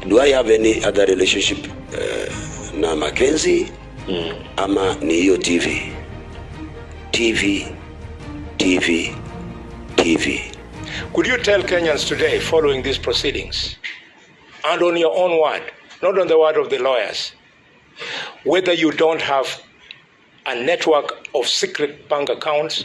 Do I have any other relationship na Mackenzie? Ama ni hiyo TV? Could you tell Kenyans today, following these proceedings, and on your own word, not on the word of the lawyers, whether you don't have a network of secret bank accounts?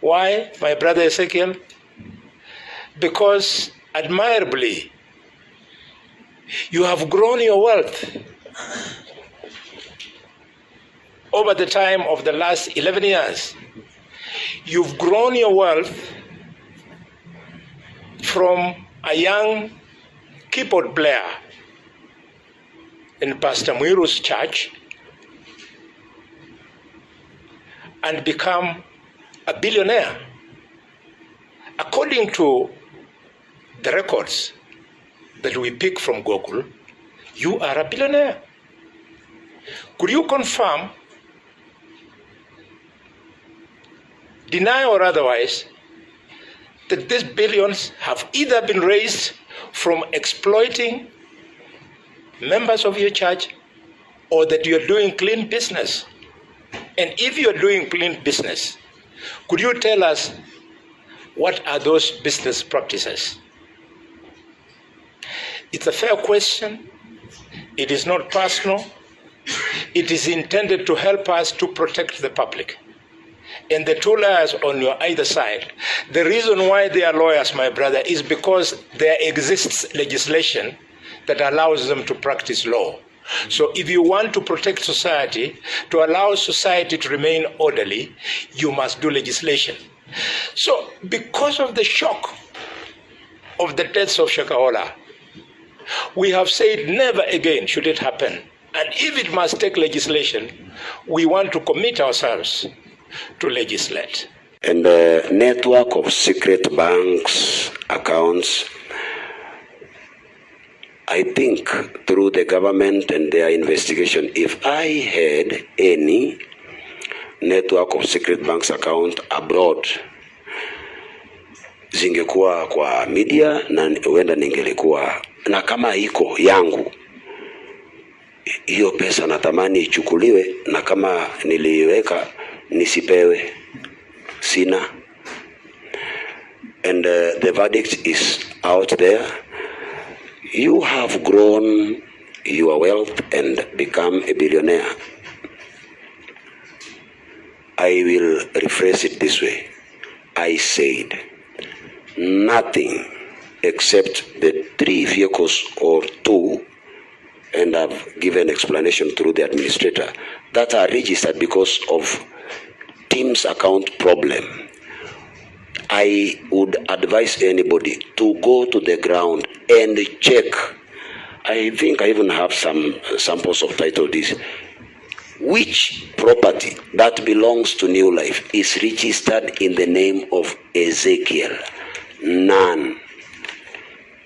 Why, my brother Ezekiel? Because, admirably, you have grown your wealth over the time of the last 11 years. You've grown your wealth from a young keyboard player in Pastor Muiru's church and become a billionaire. According to the records that we pick from Google, you are a billionaire. Could you confirm, deny or otherwise, that these billions have either been raised from exploiting members of your church or that you're doing clean business? And if you're doing clean business, could you tell us what are those business practices? It's a fair question. It is not personal. It is intended to help us to protect the public. And the two lawyers on your either side, the reason why they are lawyers, my brother, is because there exists legislation that allows them to practice law. So if you want to protect society, to allow society to remain orderly, you must do legislation. So because of the shock of the deaths of Shakahola, we have said never again should it happen. And if it must take legislation, we want to commit ourselves to legislate. And the network of secret banks, accounts, I think through the government and their investigation, if I had any network of secret banks account abroad, zingekuwa kwa media na huenda ningelikuwa na kama iko yangu, hiyo pesa natamani ichukuliwe, na kama niliweka nisipewe, sina. And the verdict is out there. You have grown your wealth and become a billionaire. I will rephrase it this way. I said nothing except the 3 vehicles or 2, and I've given explanation through the administrator, that are registered because of Tim's account problem. I would advise anybody to go to the ground and check. I think I even have some samples of title deeds. Which property that belongs to New Life is registered in the name of Ezekiel? None.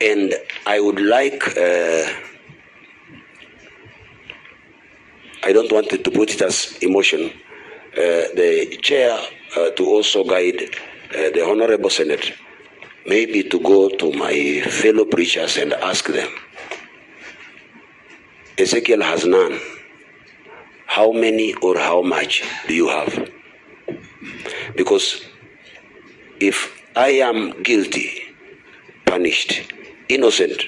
And I would like, I don't want to put it as emotion, the chair to also guide the Honorable Senate, maybe to go to my fellow preachers and ask them, Ezekiel has none. How many or how much do you have? Because if I am guilty, punished, innocent,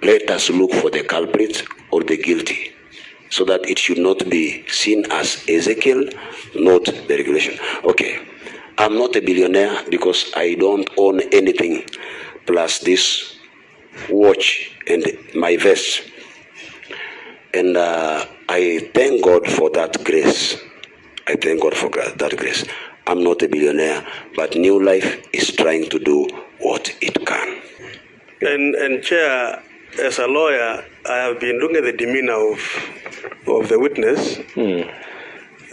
let us look for the culprit or the guilty, so that it should not be seen as Ezekiel, not the regulation. Okay. I'm not a billionaire because I don't own anything plus this watch and my vest. And I thank God for that grace. I thank God for that grace. I'm not a billionaire, but New Life is trying to do what it can. And Chair, as a lawyer, I have been looking at the demeanor of the witness.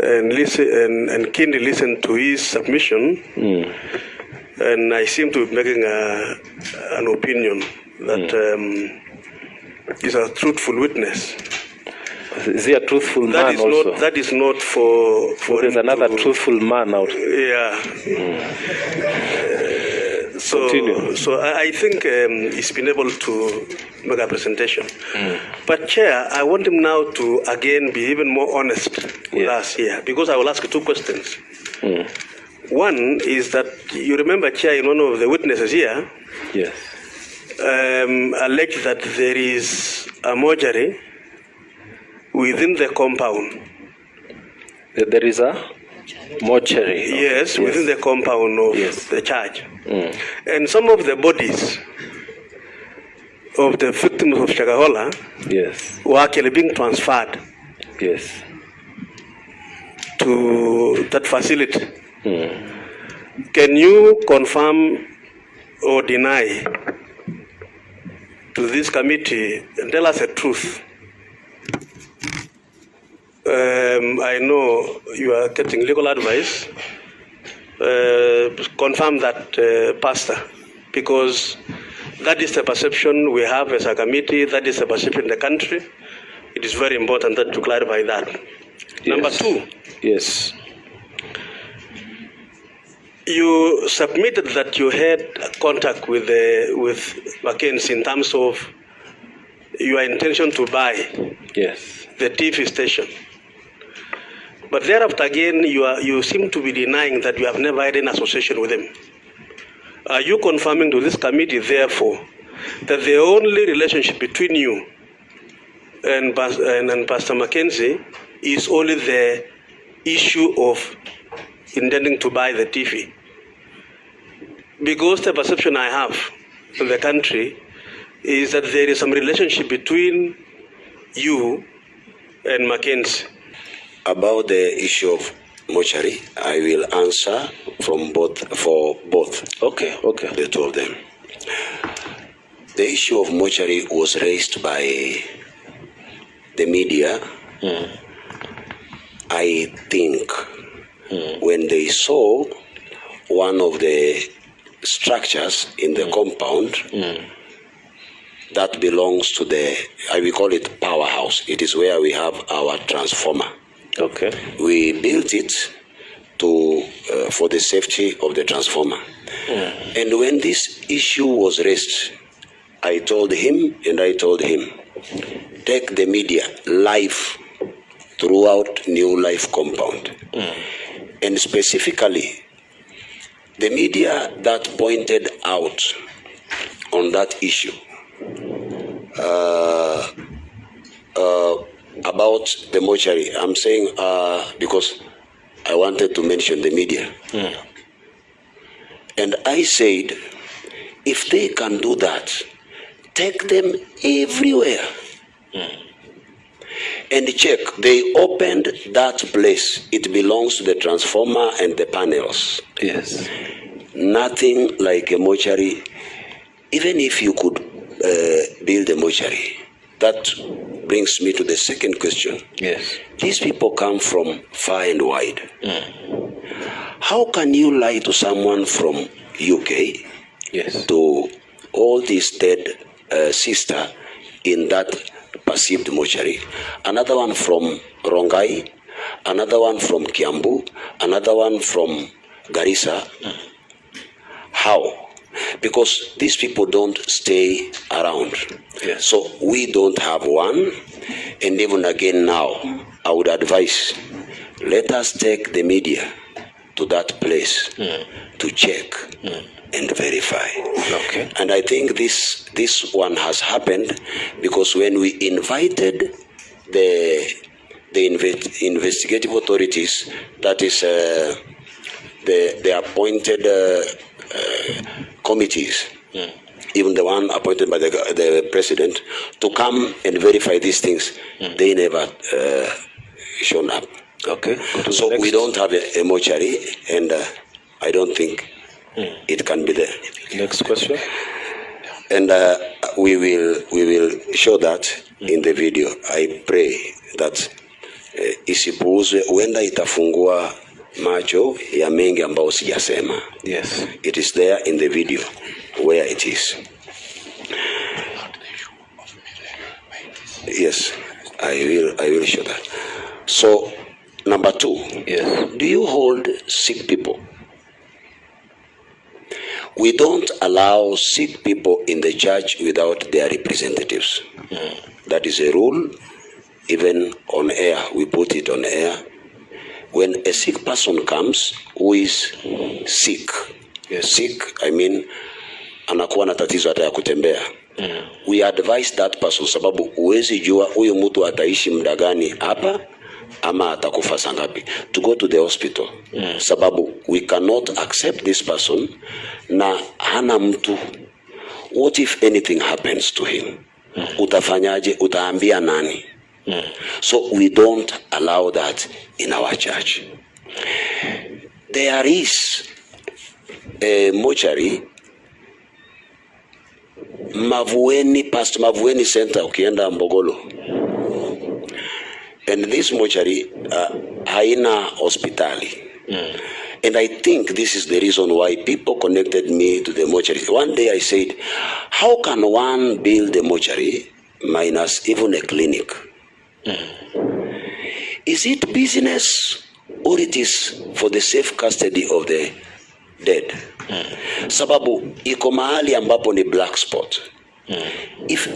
And listen and keenly listen to his submission, and I seem to be making an opinion that is a truthful witness. Is he a truthful man also? That is not for there's another truthful man out. Yeah. Continue. So I think he's been able to make a presentation. But Chair, I want him now to again be even more honest with us here, because I will ask 2 questions. One is that you remember, Chair, in one of the witnesses here, Yes. alleged that there is a mortuary within the compound. There is a mortuary. Yes, within the compound of the church. And some of the bodies of the victims of Shakahola were actually being transferred to that facility. Can you confirm or deny to this committee and tell us the truth? I know you are getting legal advice. Confirm that, Pastor, because that is the perception we have as a committee, that is the perception in the country. It is very important that to clarify that. Number 2. Yes. You submitted that you had contact with Mackenzie in terms of your intention to buy the TV station. But thereafter again, you seem to be denying that you have never had any association with him. Are you confirming to this committee, therefore, that the only relationship between you and Pastor Mackenzie is only the issue of intending to buy the TV? Because the perception I have in the country is that there is some relationship between you and Mackenzie. About the issue of mortuary, I will answer for both. Okay. The 2 of them. The issue of mortuary was raised by the media. I think when they saw one of the structures in the compound that belongs to I will call it powerhouse. It is where we have our transformer. Okay. We built it for the safety of the transformer. And when this issue was raised, I told him, take the media live throughout New Life compound. And specifically, the media that pointed out on that issue about the mortuary, I'm saying because I wanted to mention the media. And I said, if they can do that, take them everywhere. And check, they opened that place. It belongs to the transformer and the panels. Yes. Nothing like a mortuary. Even if you could build a mortuary, that brings me to the second question. Yes. These people come from far and wide. How can you lie to someone from UK to all these dead sister in that perceived mortuary? Another one from Rongai, another one from Kiambu, another one from Garissa. How? Because these people don't stay around. Yes. So we don't have one. And even again now, I would advise, let us take the media to that place to check and verify. Okay. And I think this one has happened because when we invited the investigative authorities, that is the appointed committees, even the one appointed by the president, to come and verify these things, they never shown up. Okay. So we don't have a mortuary, and I don't think it can be there. Next question. And we will show that in the video. I pray that isipuuzwe, huenda itafungua macho ya mengi ambao sijasema. Yes. It is there in the video where it is. Yes, I will show that. So, number 2. Yes. Do you hold sick people? We don't allow sick people in the church without their representatives. That is a rule. Even on air, we put it on air. When a sick person comes who is sick, sick, I mean, anakuwa na tatizo hata ya kutembea. We advise that person, sababu uwezi jua huyu mtu ataishi muda gani hapa ama atakufa saa ngapi, to go to the hospital. Sababu we cannot accept this person na hana mtu. What if anything happens to him? Utafanyaje? Utaambia nani? So we don't allow that in our church. There is a mortuary, past Mavueni Center, ukienda Mbogolo. And this mortuary haina hospitali. And I think this is the reason why people connected me to the mortuary. One day I said, how can one build a mortuary minus even a clinic? Is it business or it is for the safe custody of the dead? Sababu iko mahali ambapo ni black spot. If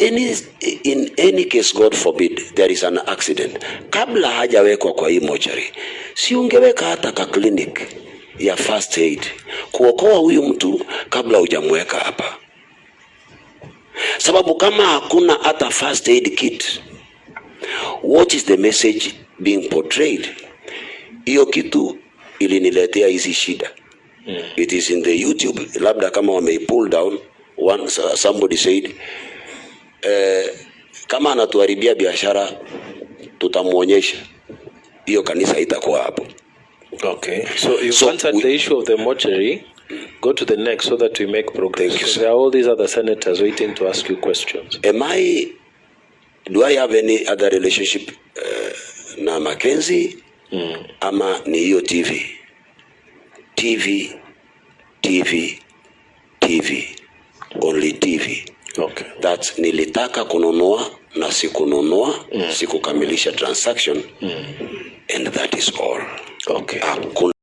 in any case, God forbid, there is an accident, kabla hajawekwa kwa hii mortuary, si ungeweka hata ka clinic ya first aid kuokoa huyu mtu kabla hujamweka hapa. Sababu kama hakuna hata first aid kit, what is the message being portrayed? Hiyo kitu iliniletea hizi shida. It is in the YouTube, labda kama wame pull down. Somebody said, kama anatuharibia biashara tutamuonyesha. Hiyo kanisa itakuwa hapo. Okay. So you answered the issue of the mortuary. Go to the next so that we make progress. So there are all these other senators waiting to ask you questions. Do I have any other relationship na Mackenzie? Ama ni hiyo TV? Only TV. Okay. That nilitaka kununua na sikununua, sikukamilisha transaction. And that is all. Okay.